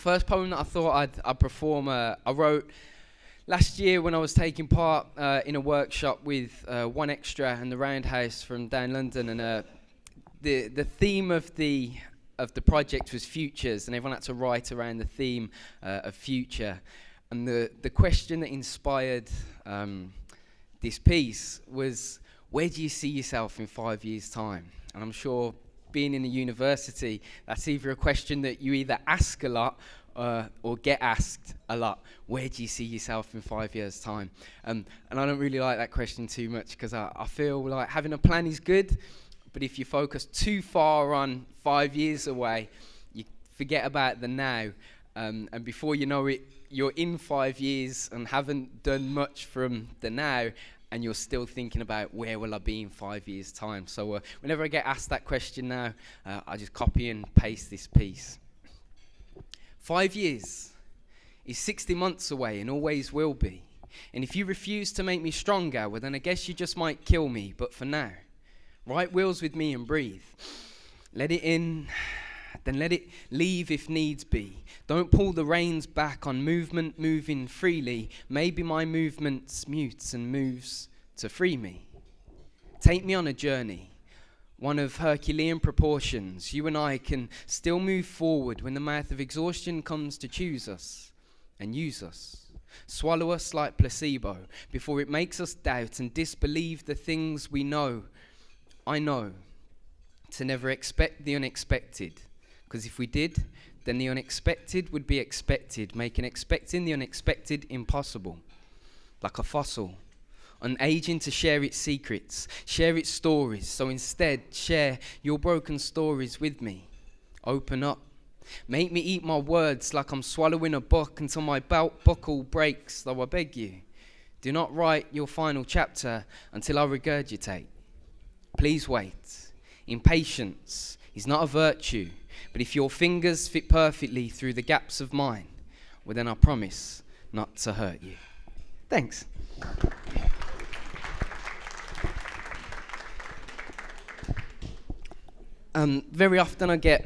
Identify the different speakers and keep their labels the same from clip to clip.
Speaker 1: first poem that I thought I'd perform, I wrote last year when I was taking part in a workshop with One Extra and the Roundhouse from down London, and the theme of the project was futures, and everyone had to write around the theme of future. And the question that inspired this piece was, where do you see yourself in 5 years' time? And I'm sure, being in a university, that's either a question that you either ask a lot or get asked a lot. Where do you see yourself in 5 years' time? And I don't really like that question too much, because I feel like having a plan is good, but if you focus too far on 5 years away, you forget about the now. And before you know it, you're in 5 years and haven't done much from the now, and you're still thinking about where will I be in 5 years' time. So whenever I get asked that question now, I just copy and paste this piece. 5 years is 60 months away and always will be. And if you refuse to make me stronger, well then I guess you just might kill me. But for now, right wheels with me and breathe. Let it in, then let it leave if needs be. Don't pull the reins back on movement moving freely. Maybe my movement mutes and moves to free me. Take me on a journey, one of Herculean proportions. You and I can still move forward when the mouth of exhaustion comes to choose us and use us. Swallow us like placebo before it makes us doubt and disbelieve the things we know. I know to never expect the unexpected, because if we did, then the unexpected would be expected, making expecting the unexpected impossible. Like a fossil, unaging to share its secrets, share its stories. So instead, share your broken stories with me. Open up. Make me eat my words like I'm swallowing a book until my belt buckle breaks, though I beg you. Do not write your final chapter until I regurgitate. Please wait. Impatience is not a virtue, but if your fingers fit perfectly through the gaps of mine, well then I promise not to hurt you. Thanks. Very often I get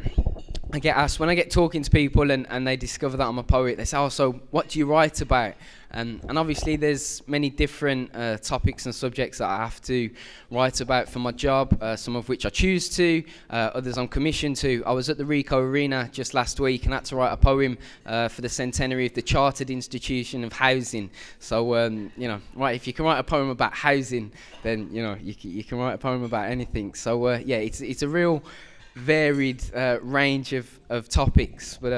Speaker 1: asked, when I get talking to people and they discover that I'm a poet, they say, oh, so what do you write about? And obviously there's many different topics and subjects that I have to write about for my job, some of which I choose to, others I'm commissioned to. I was at the Rico Arena just last week and had to write a poem for the centenary of the Chartered Institution of Housing. So, right, if you can write a poem about housing, then, you can write a poem about anything. So, it's a real varied range of topics, but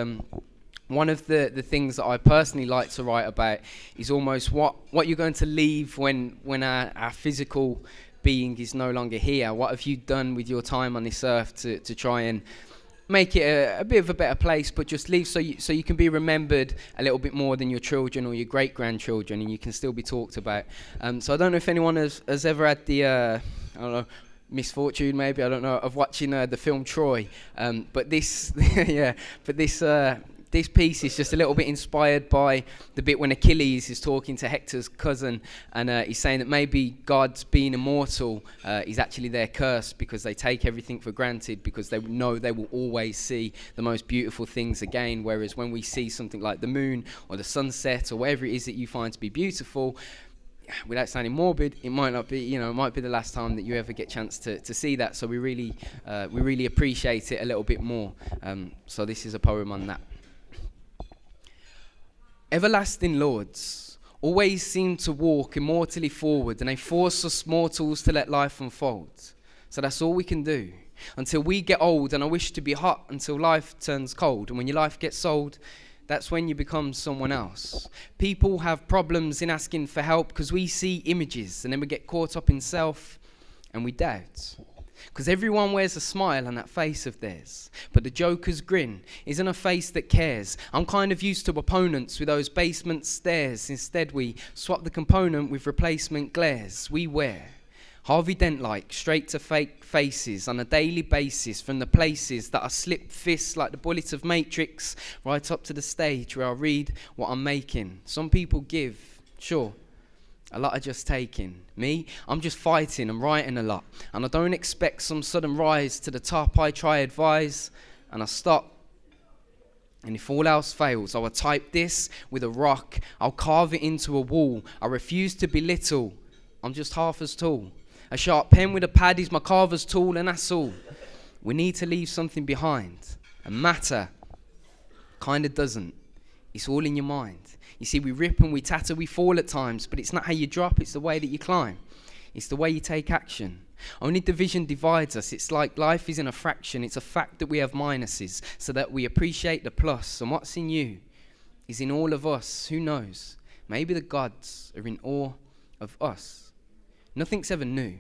Speaker 1: one of the things that I personally like to write about is almost what you're going to leave when our physical being is no longer here. What have you done with your time on this earth to try and make it a bit of a better place, but just leave so you can be remembered a little bit more than your children or your great-grandchildren, and you can still be talked about. So I don't know if anyone has ever had the misfortune, maybe, I don't know, of watching the film Troy, but this this piece is just a little bit inspired by the bit when Achilles is talking to Hector's cousin, and he's saying that maybe God's being immortal is actually their curse, because they take everything for granted, because they know they will always see the most beautiful things again, whereas when we see something like the moon or the sunset or whatever it is that you find to be beautiful, without sounding morbid, it might not be, it might be the last time that you ever get a chance to see that. So we really appreciate it a little bit more. So this is a poem on that. Everlasting lords always seem to walk immortally forward, and they force us mortals to let life unfold. So that's all we can do until we get old, and I wish to be hot until life turns cold. And when your life gets old, that's when you become someone else. People have problems in asking for help because we see images, and then we get caught up in self and we doubt. Because everyone wears a smile on that face of theirs, but the Joker's grin isn't a face that cares. I'm kind of used to opponents with those basement stares. Instead we swap the component with replacement glares. We wear Harvey Dent-like straight to fake faces on a daily basis, from the places that I slip fists like the bullets of Matrix right up to the stage where I read what I'm making. Some people give, sure, a lot are just taking. Me, I'm just fighting and writing a lot, and I don't expect some sudden rise to the top. I try advise and I stop And if all else fails, I will type this with a rock. I'll carve it into a wall. I refuse to belittle. I'm just half as tall. A sharp pen with a pad is my carver's tool, and that's all. We need to leave something behind. And matter kind of doesn't. It's all in your mind. You see, we rip and we tatter, we fall at times, but it's not how you drop, it's the way that you climb. It's the way you take action. Only division divides us. It's like life is in a fraction. It's a fact that we have minuses so that we appreciate the plus. And what's in you is in all of us. Who knows? Maybe the gods are in awe of us. Nothing's ever new.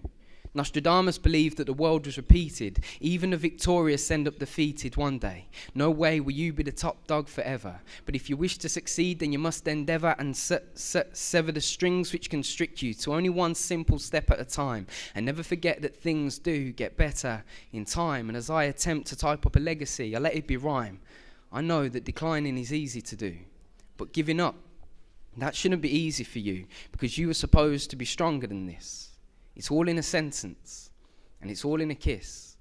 Speaker 1: Nostradamus believed that the world was repeated. Even the Viktorija send up defeated one day. No way will you be the top dog forever. But if you wish to succeed, then you must endeavour and sever the strings which constrict you to only one simple step at a time. And never forget that things do get better in time. And as I attempt to type up a legacy, I let it be rhyme. I know that declining is easy to do. But giving up, that shouldn't be easy for you, because you were supposed to be stronger than this. It's all in a sentence, and it's all in a kiss.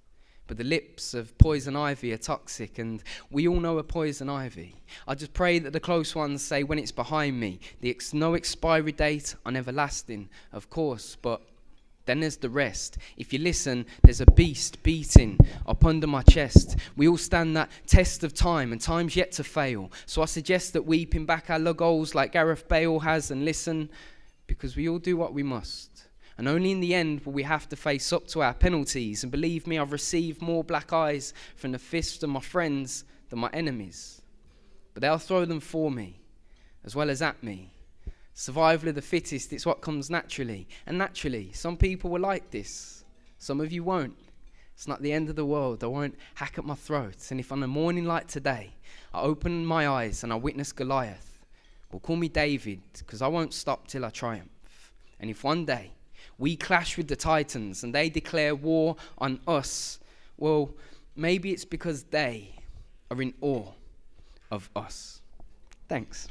Speaker 1: But the lips of poison ivy are toxic, and we all know a poison ivy. I just pray that the close ones say when it's behind me, no expiry date on everlasting, of course, but then there's the rest. If you listen, there's a beast beating up under my chest. We all stand that test of time, and time's yet to fail. So I suggest that we pin back our logos like Gareth Bale has and listen, because we all do what we must. And only in the end will we have to face up to our penalties. And believe me, I've received more black eyes from the fists of my friends than my enemies. But they'll throw them for me, as well as at me. Survival of the fittest, it's what comes naturally. And naturally, some people will like this. Some of you won't. It's not the end of the world. I won't hack at my throat. And if on a morning like today, I open my eyes and I witness Goliath, well, call me David, because I won't stop till I triumph. And if one day we clash with the Titans and they declare war on us, well, maybe it's because they are in awe of us. Thanks.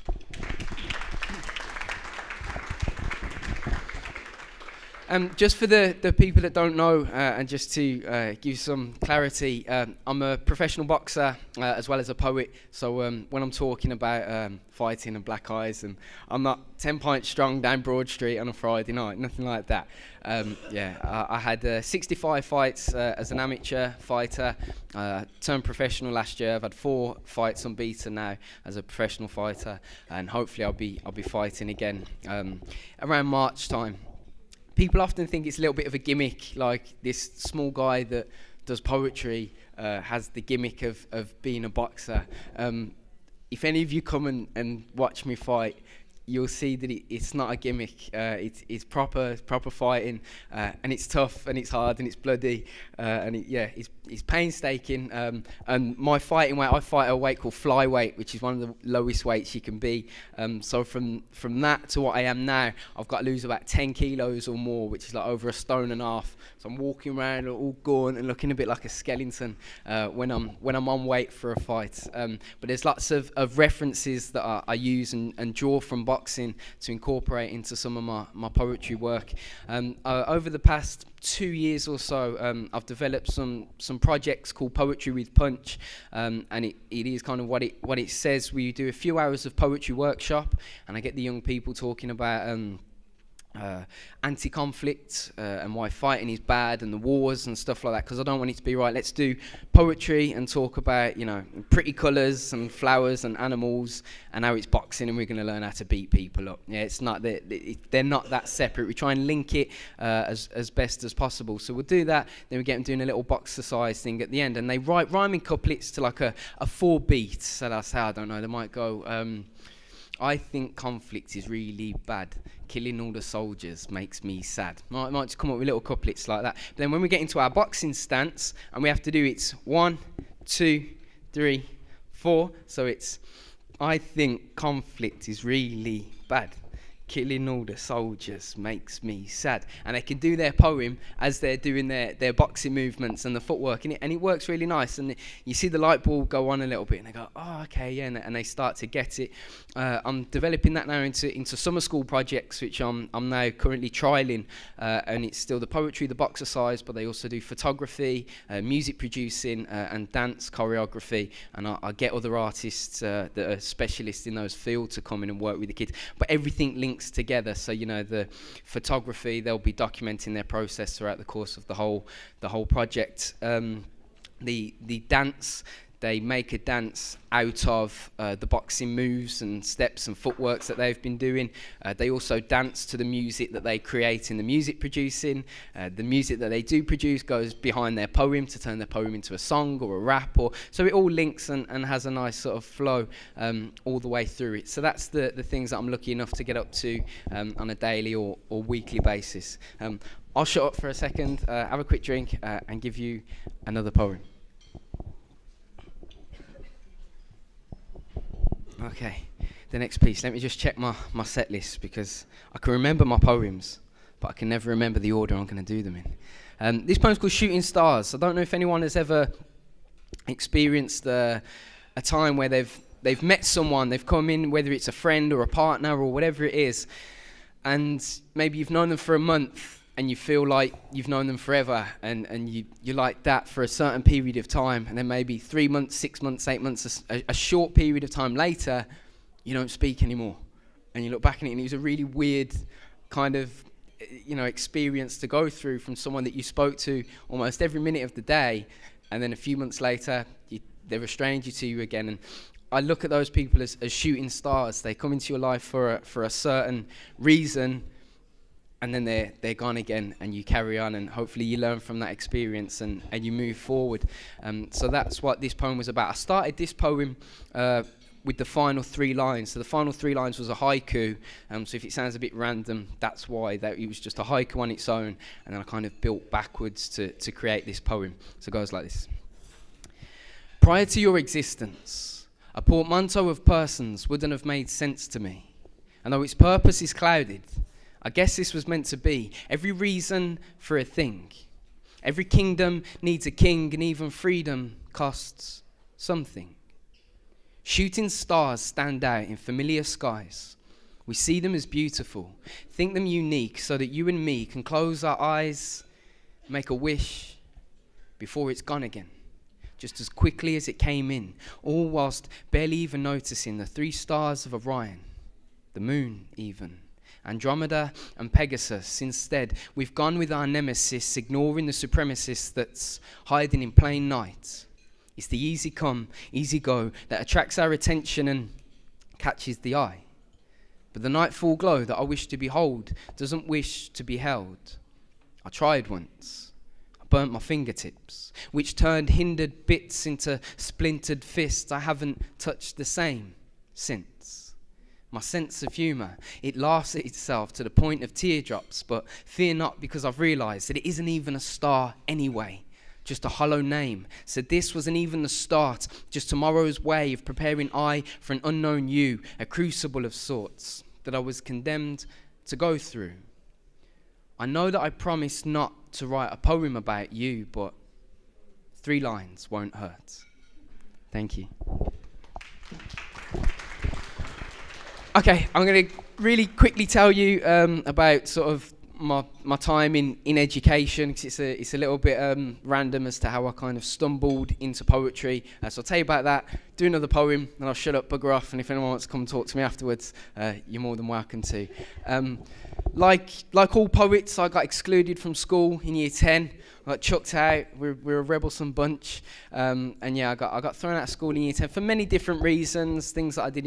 Speaker 1: Just for the people that don't know, and just to give some clarity, I'm a professional boxer as well as a poet. So when I'm talking about fighting and black eyes, and I'm not 10 pints strong down Broad Street on a Friday night, nothing like that. I had 65 fights as an amateur fighter, turned professional last year. I've had 4 fights unbeaten now as a professional fighter, and hopefully I'll be fighting again around March time. People often think it's a little bit of a gimmick, like this small guy that does poetry has the gimmick of being a boxer. If any of you come and watch me fight, you'll see that it's not a gimmick. It's proper fighting, and it's tough, and it's hard, and it's bloody, and it's painstaking. And my fighting weight, I fight at a weight called flyweight, which is one of the lowest weights you can be. So from that to what I am now, I've got to lose about 10 kilos or more, which is like over 1.5 stone. So I'm walking around all gaunt and looking a bit like a skeleton when I'm on weight for a fight. But there's lots of references that I use and draw from boxing to incorporate into some of my poetry work. Over the past 2 years or so, I've developed some projects called Poetry with Punch, and it is kind of what it says. We do a few hours of poetry workshop, and I get the young people talking about anti-conflict and why fighting is bad and the wars and stuff like that, because I don't want it to be right, let's do poetry and talk about pretty colours and flowers and animals, and now it's boxing and we're going to learn how to beat people up. It's not they're not that separate. We try and link it as best as possible. So we'll do that, then we get them doing a little boxercise thing at the end, and they write rhyming couplets to like a 4 beat. So that's how, I don't know, they might go I think conflict is really bad. Killing all the soldiers makes me sad. Might just come up with little couplets like that. But then when we get into our boxing stance, and we have to do it's 1, 2, 3, 4. So it's I think conflict is really bad. killing all the soldiers makes me sad. And they can do their poem as they're doing their boxing movements and the footwork, and it works really nice. And you see the light bulb go on a little bit, and they go, oh, okay, yeah, and they start to get it. I'm developing that now into summer school projects, which I'm now currently trialling, and it's still the poetry, the boxercise, but they also do photography, music producing, and dance choreography. And I get other artists that are specialists in those fields to come in and work with the kids. But everything links together. So, the photography, they'll be documenting their process throughout the course of the whole project. The dance, they make a dance out of the boxing moves and steps and footworks that they've been doing. They also dance to the music that they create in the music producing. The music that they do produce goes behind their poem to turn their poem into a song or a rap. So it all links and has a nice sort of flow all the way through it. So that's the things that I'm lucky enough to get up to on a daily or weekly basis. I'll shut up for a second, have a quick drink, and give you another poem. Okay, the next piece. Let me just check my set list, because I can remember my poems, but I can never remember the order I'm going to do them in. This poem's called Shooting Stars. I don't know if anyone has ever experienced a time where they've met someone, they've come in, whether it's a friend or a partner or whatever it is, and maybe you've known them for a month, and you feel like you've known them forever, and you like that for a certain period of time, and then maybe 3 months, 6 months, 8 months, a short period of time later, you don't speak anymore. And you look back at it, and it was a really weird kind of, experience to go through from someone that you spoke to almost every minute of the day, and then a few months later, they're a stranger to you again. And I look at those people as shooting stars. They come into your life for a certain reason, and then they're gone again, and you carry on, and hopefully you learn from that experience and you move forward. So that's what this poem was about. I started this poem with the final 3 lines. So the final 3 lines was a haiku. So if it sounds a bit random, that's why. That it was just a haiku on its own, and then I kind of built backwards to create this poem. So it goes like this. Prior to your existence, a portmanteau of persons wouldn't have made sense to me. And though its purpose is clouded, I guess this was meant to be. Every reason for a thing. Every kingdom needs a king, and even freedom costs something. Shooting stars stand out in familiar skies. We see them as beautiful, think them unique, so that you and me can close our eyes, make a wish before it's gone again, just as quickly as it came in, all whilst barely even noticing the 3 stars of Orion, the moon even, Andromeda and Pegasus. Instead, we've gone with our nemesis, ignoring the supremacist that's hiding in plain night. It's the easy come, easy go that attracts our attention and catches the eye. But the nightfall glow that I wish to behold doesn't wish to be held. I tried once. I burnt my fingertips, which turned hindered bits into splintered fists. I haven't touched the same since. My sense of humour, it laughs at itself to the point of teardrops, but fear not, because I've realised that it isn't even a star anyway, just a hollow name. So this wasn't even the start, just tomorrow's way of preparing I for an unknown you, a crucible of sorts that I was condemned to go through. I know that I promised not to write a poem about you, but 3 lines won't hurt. Thank you. Okay, I'm going to really quickly tell you about sort of my time in education, because it's a little bit random as to how I kind of stumbled into poetry. So I'll tell you about that, do another poem, and I'll shut up, bugger off, and if anyone wants to come talk to me afterwards, you're more than welcome to. Like all poets, I got excluded from school in year 10. I got chucked out. We're a rebelsome bunch, and yeah, I got thrown out of school in year 10 for many different reasons. Things that I did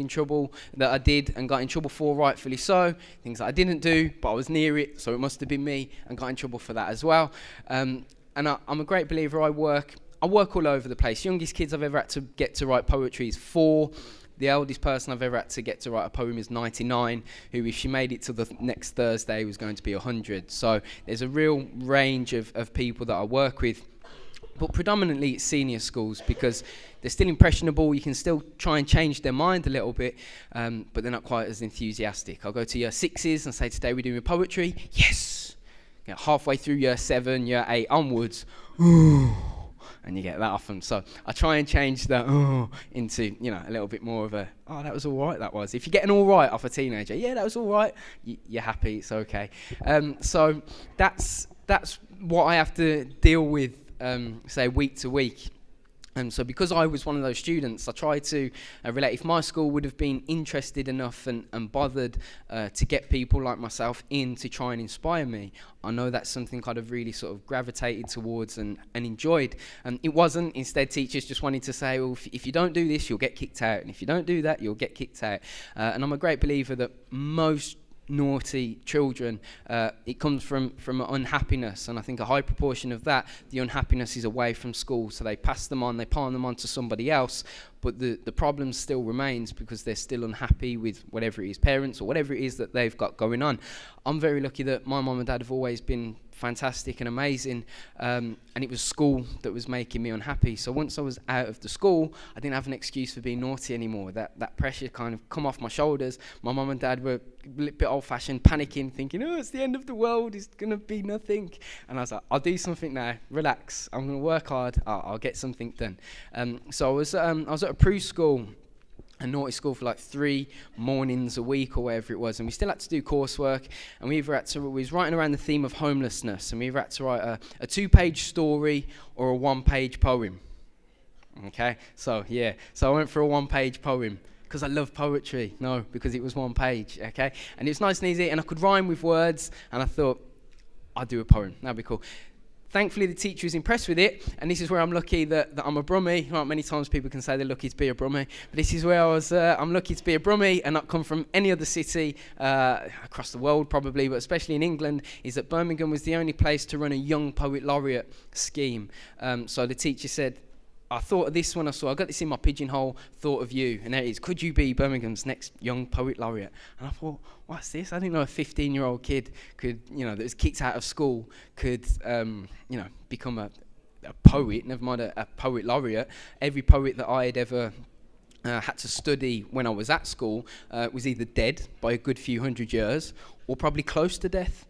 Speaker 1: and got in trouble for, rightfully so. Things that I didn't do, but I was near it, so it must have been me, and got in trouble for that as well. And I'm a great believer. I work all over the place. Youngest kids I've ever had to get to write poetry is 4. The eldest person I've ever had to get to write a poem is 99, who, if she made it to the next Thursday, was going to be 100. So there's a real range of people that I work with. But predominantly it's senior schools because they're still impressionable. You can still try and change their mind a little bit, but they're not quite as enthusiastic. I'll go to year 6s and say, today we're doing poetry. Yes! Get halfway through year 7, year 8 onwards, and you get that often. So I try and change that into, a little bit more of a, that was all right, that was. If you get an all right off a teenager, yeah, that was all right, you're happy, it's okay. So that's what I have to deal with, say, week to week. So because I was one of those students, I tried to relate. If my school would have been interested enough and bothered to get people like myself in to try and inspire me, I know that's something I'd have really sort of gravitated towards and enjoyed. It wasn't. Instead, teachers just wanted to say, well, if you don't do this, you'll get kicked out. And if you don't do that, you'll get kicked out. And I'm a great believer that most naughty children, it comes from unhappiness, and I think a high proportion of that, the unhappiness is away from school, so they pass them on, they palm them on to somebody else, but the problem still remains because they're still unhappy with whatever it is, parents or whatever it is that they've got going on. I'm very lucky that my mum and dad have always been fantastic and amazing, and it was school that was making me unhappy. So once I was out of the school, I didn't have an excuse for being naughty anymore. That pressure kind of come off my shoulders. My mum and dad were a bit old-fashioned, panicking, thinking, it's the end of the world, it's going to be nothing. And I was like, I'll do something now, relax, I'm going to work hard, I'll get something done. So I was at a pre-school, a naughty school, for like 3 mornings a week or whatever it was, and we still had to do coursework, and we was writing around the theme of homelessness, and we either had to write a 2-page story or a 1-page poem. Okay, so I went for a 1-page poem because I love poetry. No, because it was 1 page. Okay, and it was nice and easy, and I could rhyme with words, and I thought I'd do a poem. That'd be cool. Thankfully, the teacher was impressed with it, and this is where I'm lucky that I'm a Brummie. Right, many times people can say they're lucky to be a Brummie, but this is where I'm lucky to be a Brummie and not come from any other city across the world probably, but especially in England, is that Birmingham was the only place to run a young poet laureate scheme. So the teacher said, I thought of this when I got this in my pigeonhole, thought of you, and there it is. Could you be Birmingham's next young poet laureate? And I thought, what's this? I didn't know a 15-year-old kid could, that was kicked out of school could, become a poet, never mind a poet laureate. Every poet that I had ever had to study when I was at school was either dead by a good few hundred years or probably close to death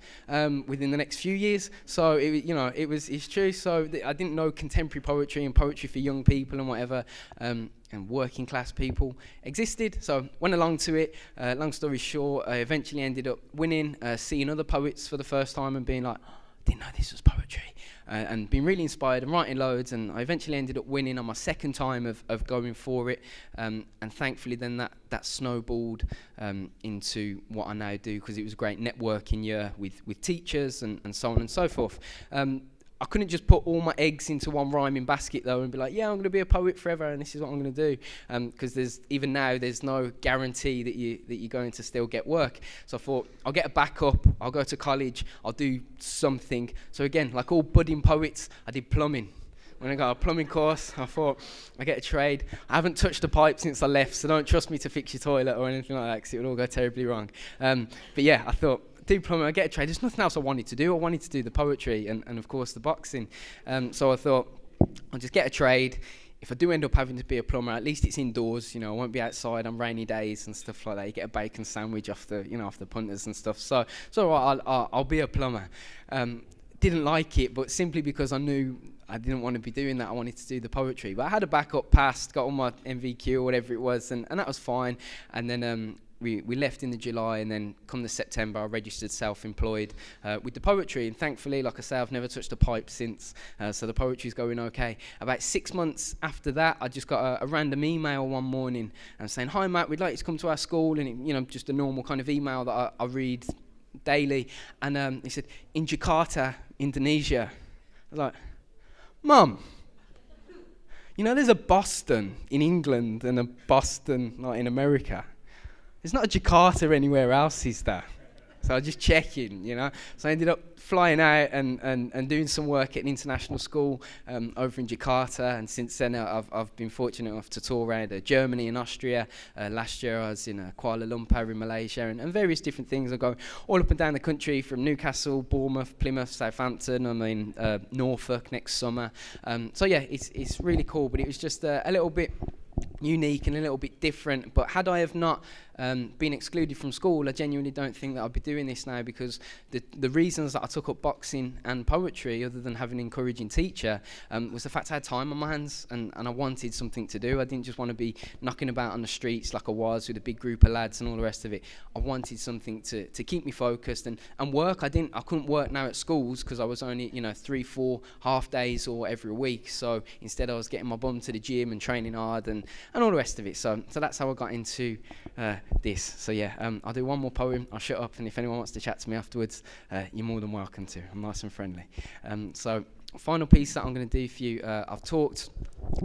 Speaker 1: within the next few years. So it's true. So I didn't know contemporary poetry and poetry for young people and whatever, and working class people existed. So went along to it. Long story short, I eventually ended up winning, seeing other poets for the first time and being like, didn't know this was poetry, and being really inspired and writing loads, and I eventually ended up winning on my second time of going for it, and thankfully then that snowballed into what I now do, because it was a great networking year with teachers and so on and so forth. I couldn't just put all my eggs into one rhyming basket though and be like, yeah, I'm going to be a poet forever and this is what I'm going to do, because there's no guarantee that you're going to still get work. So I thought, I'll get a backup, I'll go to college, I'll do something. So again, like all budding poets, I did plumbing. When I got a plumbing course, I thought, I get a trade. I haven't touched a pipe since I left, so don't trust me to fix your toilet or anything like that, because it would all go terribly wrong. But yeah, I thought, do plumbing, I get a trade. There's nothing else I wanted to do. I wanted to do the poetry and of course the boxing. So I thought, I'll just get a trade. If I do end up having to be a plumber, at least it's indoors. I won't be outside on rainy days and stuff like that. You get a bacon sandwich off the punters and stuff. So I'll be a plumber. Didn't like it, but simply because I knew I didn't want to be doing that. I wanted to do the poetry. But I had a backup, passed, got all my MVQ or whatever it was, and that was fine. And then we left in the July, and then come the September, I registered self-employed with the poetry. And thankfully, like I say, I've never touched a pipe since, so the poetry's going okay. About 6 months after that, I just got a random email one morning saying, hi Matt, we'd like you to come to our school, and it, just a normal kind of email that I read daily. And he said, in Jakarta, Indonesia. I was like, Mum, there's a Boston in England and a Boston in America. There's not a Jakarta anywhere else, is there? So I was just checking, So I ended up flying out and doing some work at an international school over in Jakarta. And since then, I've been fortunate enough to tour around Germany and Austria. Last year, I was in Kuala Lumpur in Malaysia and various different things. I go all up and down the country from Newcastle, Bournemouth, Plymouth, Southampton. I'm in Norfolk next summer. So yeah, it's really cool. But it was just a little bit unique and a little bit different. But had I have not been excluded from school, I genuinely don't think that I'd be doing this now, because the reasons that I took up boxing and poetry, other than having an encouraging teacher, was the fact I had time on my hands and I wanted something to do. I didn't just want to be knocking about on the streets like I was with a big group of lads and all the rest of it. I wanted something to keep me focused and work. I couldn't work now at schools because I was only 3-4 half days or every week. So instead I was getting my bum to the gym and training hard and all the rest of it. So that's how I got into this. So yeah, I'll do one more poem, I'll shut up, and if anyone wants to chat to me afterwards, you're more than welcome to. I'm nice and friendly. So final piece that I'm going to do for you, I've talked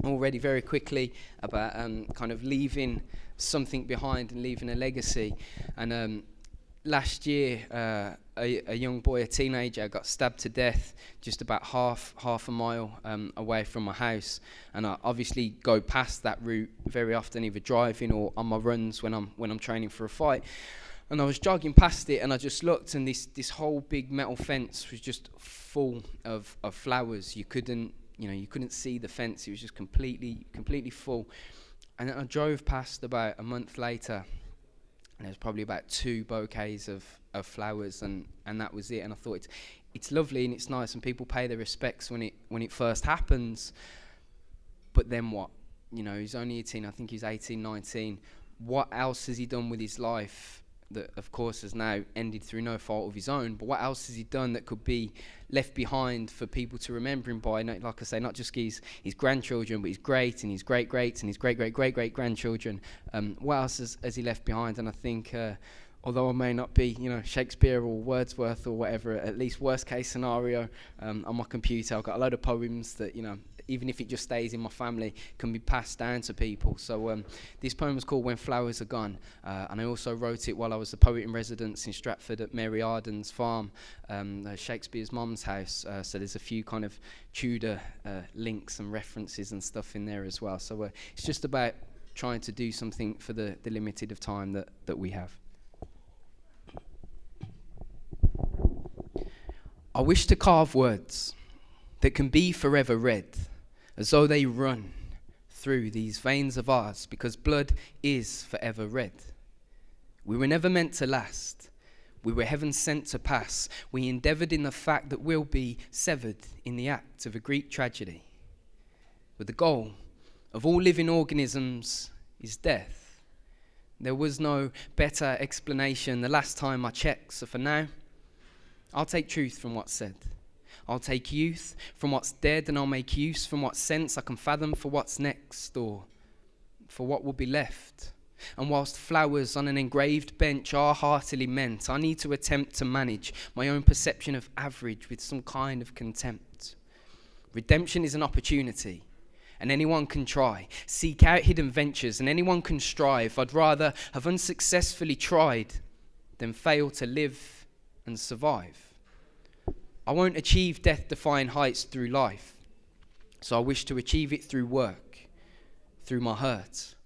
Speaker 1: already very quickly about kind of leaving something behind and leaving a legacy. And last year, a young boy, a teenager, got stabbed to death just about half a mile away from my house. And I obviously go past that route very often, either driving or on my runs when I'm training for a fight. And I was jogging past it, and I just looked, and this whole big metal fence was just full of flowers. You couldn't see the fence; it was just completely full. And then I drove past about a month later, and there was probably about 2 bouquets of flowers, and that was it. And I thought it's lovely and it's nice, and people pay their respects when it first happens. But then what? He's only 18. I think he's 18, 19. What else has he done with his life? That of course has now ended through no fault of his own, but what else has he done that could be left behind for people to remember him by? Like I say, not just his grandchildren, but his great and his great-greats and his great-great-great-great-grandchildren. What else has he left behind? And I think, although I may not be, Shakespeare or Wordsworth or whatever, at least worst case scenario, on my computer, I've got a load of poems that, even if it just stays in my family, can be passed down to people. So this poem is called When Flowers Are Gone, and I also wrote it while I was the poet in residence in Stratford at Mary Arden's farm, Shakespeare's mum's house. So there's a few kind of Tudor links and references and stuff in there as well. So it's just about trying to do something for the limited of time that we have. I wish to carve words that can be forever read, as though they run through these veins of ours, because blood is forever red. We were never meant to last. We were heaven sent to pass. We endeavoured in the fact that we'll be severed in the act of a Greek tragedy. But the goal of all living organisms is death. There was no better explanation the last time I checked, so for now, I'll take truth from what's said. I'll take youth from what's dead, and I'll make use from what sense I can fathom for what's next, or for what will be left. And whilst flowers on an engraved bench are heartily meant, I need to attempt to manage my own perception of average with some kind of contempt. Redemption is an opportunity, and anyone can try. Seek out hidden ventures, and anyone can strive. I'd rather have unsuccessfully tried than fail to live and survive. I won't achieve death-defying heights through life, so I wish to achieve it through work, through my hurt,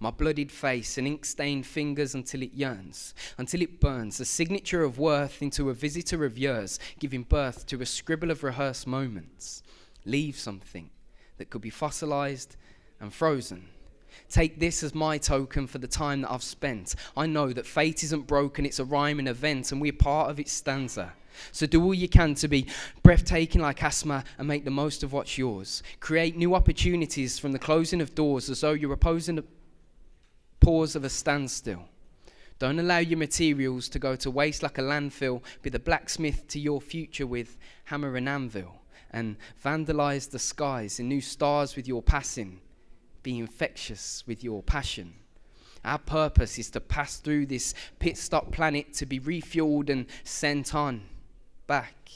Speaker 1: my bloodied face and ink-stained fingers until it yearns, until it burns, a signature of worth into a visitor of years, giving birth to a scribble of rehearsed moments. Leave something that could be fossilized and frozen. Take this as my token for the time that I've spent. I know that fate isn't broken, it's a rhyming event, and we're part of its stanza. So do all you can to be breathtaking like asthma and make the most of what's yours. Create new opportunities from the closing of doors as though you're opposing the pause of a standstill. Don't allow your materials to go to waste like a landfill. Be the blacksmith to your future with hammer and anvil, and vandalize the skies in new stars with your passing. Be infectious with your passion. Our purpose is to pass through this pit stop planet to be refueled and sent on back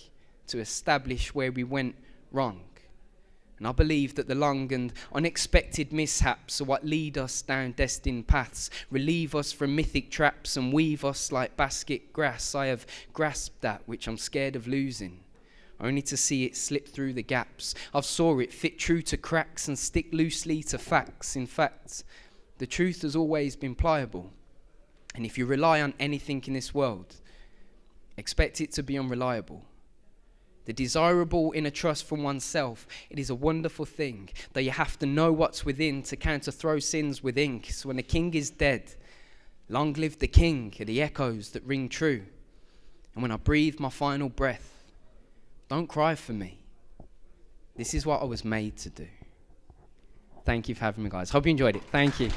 Speaker 1: to establish where we went wrong. And I believe that the long and unexpected mishaps are what lead us down destined paths, relieve us from mythic traps and weave us like basket grass. I have grasped that which I'm scared of losing, only to see it slip through the gaps. I've saw it fit true to cracks and stick loosely to facts. In fact, the truth has always been pliable. And if you rely on anything in this world, expect it to be unreliable. The desirable inner trust from oneself, it is a wonderful thing, though you have to know what's within to counter-throw sins with ink. So when the king is dead, long live the king are the echoes that ring true. And when I breathe my final breath, don't cry for me. This is what I was made to do. Thank you for having me, guys. Hope you enjoyed it. Thank you.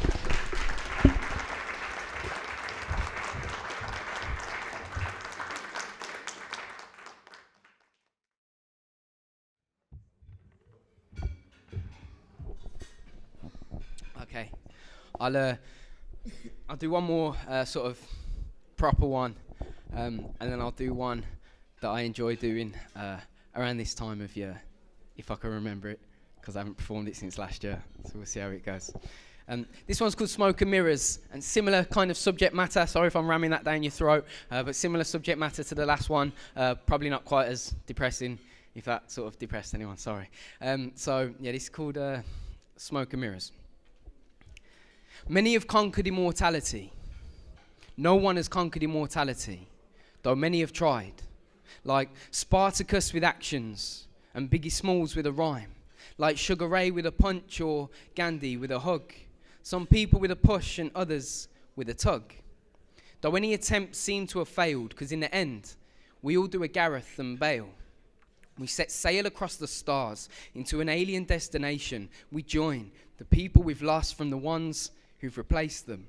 Speaker 1: Okay, I'll do one more sort of proper one, and then I'll do one that I enjoy doing around this time of year, if I can remember it, because I haven't performed it since last year, so we'll see how it goes. This one's called Smoke and Mirrors, and similar kind of subject matter. Sorry if I'm ramming that down your throat, but similar subject matter to the last one, probably not quite as depressing, if that sort of depressed anyone, sorry. So yeah, this is called Smoke and Mirrors. Many have conquered immortality. No one has conquered immortality, though many have tried. Like Spartacus with actions and Biggie Smalls with a rhyme. Like Sugar Ray with a punch or Gandhi with a hug. Some people with a push and others with a tug. Though any attempts seem to have failed, because in the end, we all do a Gareth and Bale. We set sail across the stars into an alien destination. We join the people we've lost from the ones who've replaced them,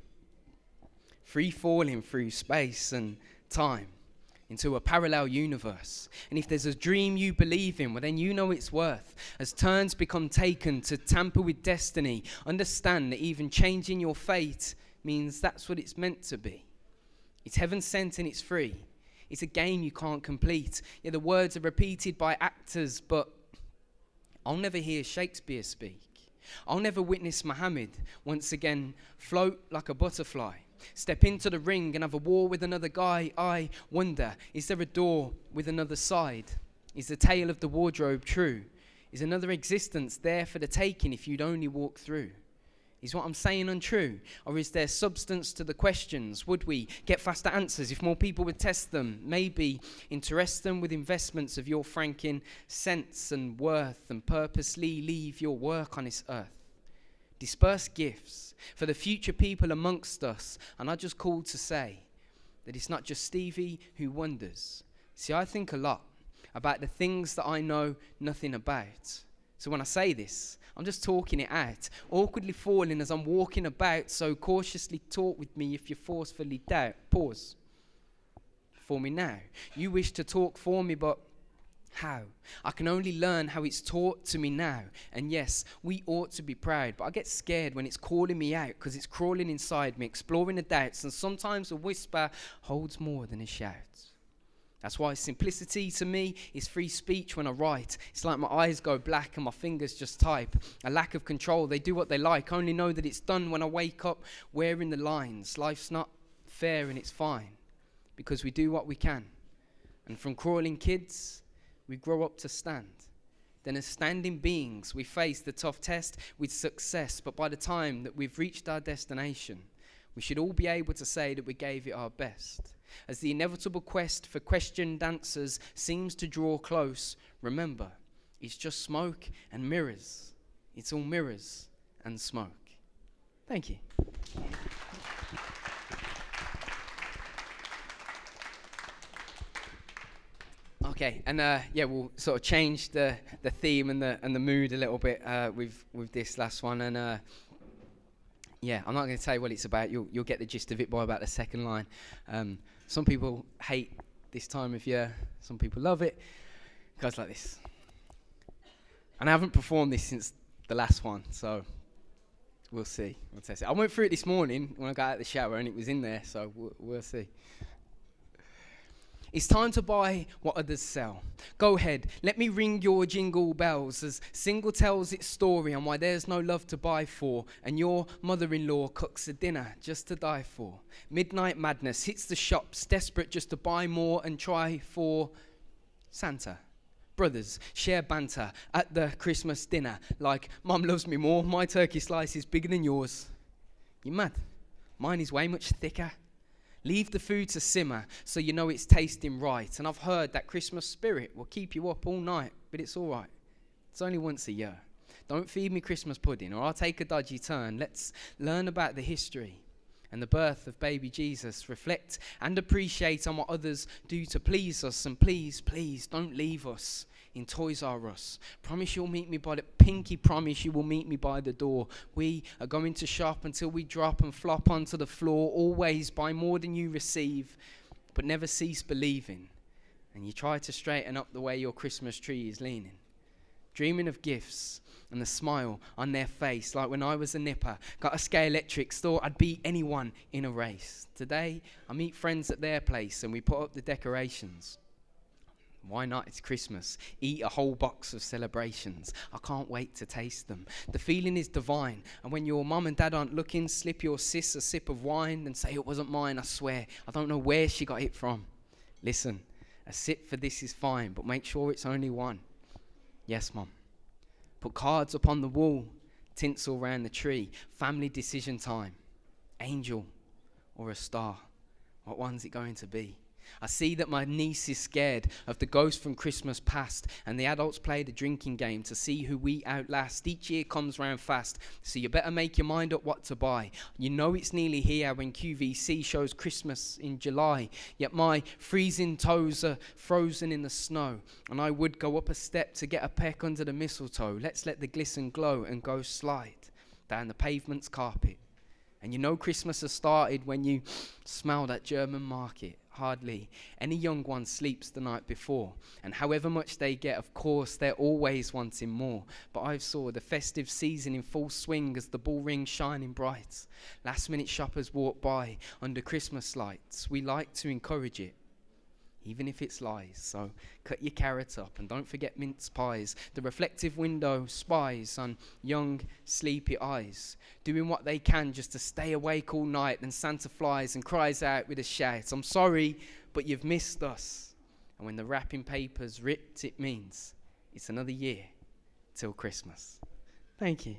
Speaker 1: free falling through space and time into a parallel universe. And if there's a dream you believe in, well then you know its worth. As turns become taken to tamper with destiny, understand that even changing your fate means that's what it's meant to be. It's heaven sent and it's free. It's a game you can't complete. Yeah, the words are repeated by actors, but I'll never hear Shakespeare speak. I'll never witness Muhammad once again float like a butterfly, step into the ring and have a war with another guy. I wonder, is there a door with another side? Is the tale of the wardrobe true? Is another existence there for the taking if you'd only walk through? Is what I'm saying untrue? Or is there substance to the questions? Would we get faster answers if more people would test them? Maybe interest them with investments of your franking sense and worth, and purposely leave your work on this earth. Disperse gifts for the future people amongst us. And I just called to say that it's not just Stevie who wonders. See, I think a lot about the things that I know nothing about. So when I say this, I'm just talking it out, awkwardly falling as I'm walking about, so cautiously talk with me if you forcefully doubt. Pause. For me now. You wish to talk for me, but how? I can only learn how it's taught to me now. And yes, we ought to be proud, but I get scared when it's calling me out, because it's crawling inside me, exploring the doubts, and sometimes a whisper holds more than a shout. That's why simplicity to me is free speech when I write. It's like my eyes go black and my fingers just type. A lack of control, they do what they like. Only know that it's done when I wake up wearing the lines. Life's not fair and it's fine, because we do what we can. And from crawling kids, we grow up to stand. Then as standing beings, we face the tough test with success. But by the time that we've reached our destination, we should all be able to say that we gave it our best. As the inevitable quest for questioned answers seems to draw close, remember, it's just smoke and mirrors. It's all mirrors and smoke. Thank you. Okay, and yeah, we'll sort of change the theme and the mood a little bit with this last one, and yeah, I'm not going to tell you what it's about. You'll get the gist of it by about the second line. Some people hate this time of year. Some people love it. It goes like this. And I haven't performed this since the last one, so we'll see. We'll test it. I went through it this morning when I got out of the shower, and it was in there, so we'll see. It's time to buy what others sell. Go ahead, let me ring your jingle bells as single tells its story on why there's no love to buy for, and your mother-in-law cooks a dinner just to die for. Midnight madness hits the shops, desperate just to buy more and try for Santa. Brothers share banter at the Christmas dinner, like Mum loves me more, my turkey slice is bigger than yours. You mad? Mine is way much thicker. Leave the food to simmer so you know it's tasting right. And I've heard that Christmas spirit will keep you up all night, but it's all right. It's only once a year. Don't feed me Christmas pudding or I'll take a dodgy turn. Let's learn about the history and the birth of baby Jesus. Reflect and appreciate on what others do to please us. And please, please don't leave us in Toys R Us. Promise you'll meet me by the pinky promise you will meet me by the door. We are going to shop until we drop and flop onto the floor. Always buy more than you receive, but never cease believing. And you try to straighten up the way your Christmas tree is leaning. Dreaming of gifts and the smile on their face, like when I was a nipper, got a Scale Electrics, thought I'd beat anyone in a race. Today, I meet friends at their place and we put up the decorations. Why not? It's Christmas. Eat a whole box of celebrations. I can't wait to taste them. The feeling is divine. And when your mum and dad aren't looking, slip your sis a sip of wine and say it wasn't mine, I swear. I don't know where she got it from. Listen, a sip for this is fine, but make sure it's only one. Yes, Mum. Put cards up on the wall, tinsel around the tree. Family decision time. Angel or a star? What one's it going to be? I see that my niece is scared of the ghost from Christmas past, and the adults play the drinking game to see who we outlast. Each year comes round fast, so you better make your mind up what to buy. You know it's nearly here when QVC shows Christmas in July, yet my freezing toes are frozen in the snow, and I would go up a step to get a peck under the mistletoe. Let's let the glisten glow and go slide down the pavement's carpet. And you know Christmas has started when you smell that German market. Hardly any young one sleeps the night before, and however much they get, of course, they're always wanting more. But I've saw the festive season in full swing as the ball rings shining bright. Last minute shoppers walk by under Christmas lights. We like to encourage it, even if it's lies. So cut your carrots up and don't forget mince pies. The reflective window spies on young, sleepy eyes, doing what they can just to stay awake all night. And Santa flies and cries out with a shout, I'm sorry, but you've missed us. And when the wrapping paper's ripped, it means it's another year till Christmas. Thank you.